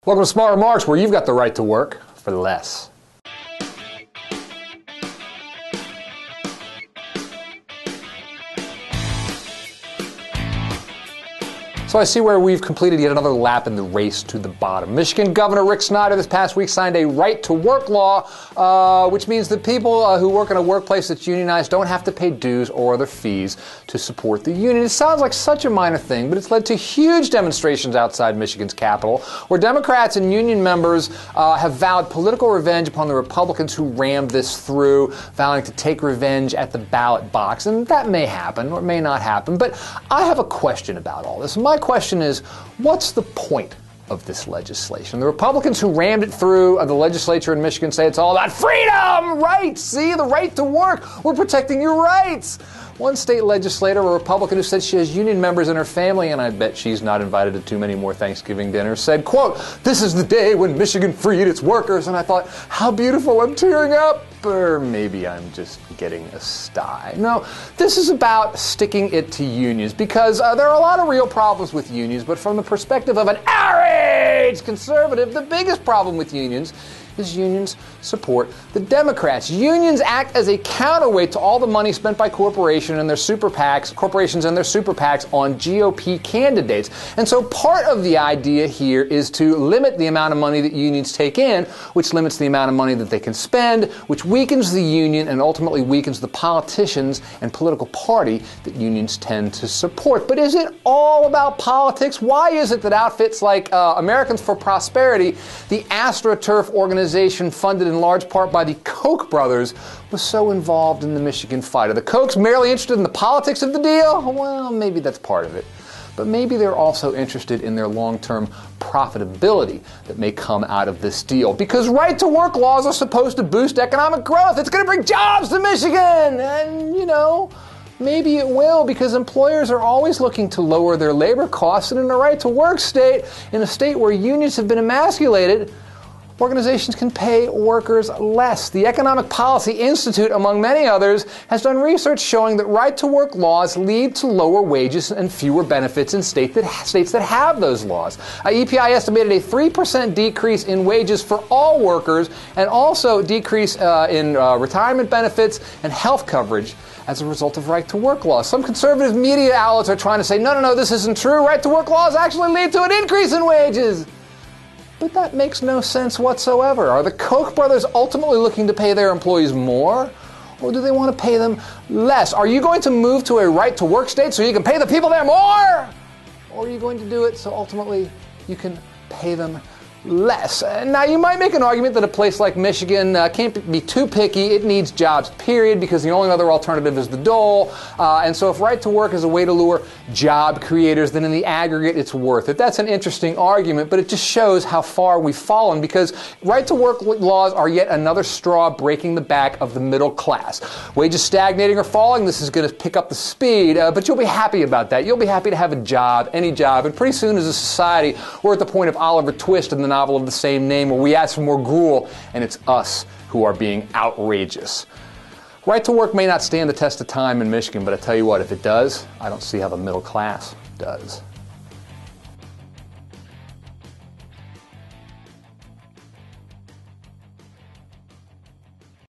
Welcome to Smart Remarks, where you've got the right to work for less. So I see where we've completed yet another lap in the race to the bottom. Michigan Governor Rick Snyder this past week signed a right-to-work law, which means that people who work in a workplace that's unionized don't have to pay dues or other fees to support the union. It sounds like such a minor thing, but it's led to huge demonstrations outside Michigan's capital, where Democrats and union members have vowed political revenge upon the Republicans who rammed this through, vowing to take revenge at the ballot box. And that may happen or it may not happen, but I have a question about all this. My question is, what's the point of this legislation? The Republicans who rammed it through the legislature in Michigan say it's all about freedom, rights. See, the right to work. We're protecting your rights. One state legislator, a Republican who said she has union members in her family, and I bet she's not invited to too many more Thanksgiving dinners, said, quote, "This is the day when Michigan freed its workers." And I thought, how beautiful, I'm tearing up. Or maybe I'm just getting a sty. No, this is about sticking it to unions, because there are a lot of real problems with unions, but from the perspective of an average conservative, the biggest problem with unions is unions support the Democrats. Unions act as a counterweight to all the money spent by corporations and their super PACs on GOP candidates. And so part of the idea here is to limit the amount of money that unions take in, which limits the amount of money that they can spend, which weakens the union and ultimately weakens the politicians and political party that unions tend to support. But is it all about politics? Why is it that outfits like Americans for Prosperity, the AstroTurf organization funded in large part by the Koch brothers, was so involved in the Michigan fight? Are the Kochs merely interested in the politics of the deal? Well, maybe that's part of it. But maybe they're also interested in their long-term profitability that may come out of this deal. Because right-to-work laws are supposed to boost economic growth. It's going to bring jobs to Michigan! And, you know, maybe it will, because employers are always looking to lower their labor costs. And in a right-to-work state, in a state where unions have been emasculated, organizations can pay workers less. The Economic Policy Institute, among many others, has done research showing that right-to-work laws lead to lower wages and fewer benefits in states that have those laws. EPI estimated a 3% decrease in wages for all workers, and also decrease in retirement benefits and health coverage as a result of right-to-work laws. Some conservative media outlets are trying to say, no, this isn't true. Right-to-work laws actually lead to an increase in wages. But that makes no sense whatsoever. Are the Koch brothers ultimately looking to pay their employees more, or do they want to pay them less? Are you going to move to a right-to-work state so you can pay the people there more? Or are you going to do it so ultimately you can pay them less? Now, you might make an argument that a place like Michigan can't be too picky. It needs jobs, period, because the only other alternative is the dole. And so if right-to-work is a way to lure job creators, then in the aggregate, it's worth it. That's an interesting argument, but it just shows how far we've fallen, because right-to-work laws are yet another straw breaking the back of the middle class. Wages stagnating or falling, this is going to pick up the speed, but you'll be happy about that. You'll be happy to have a job, any job, and pretty soon as a society, we're at the point of Oliver Twist in the novel of the same name, where we ask for more gruel, and it's us who are being outrageous. Right to work may not stand the test of time in Michigan, but I tell you what, if it does, I don't see how the middle class does.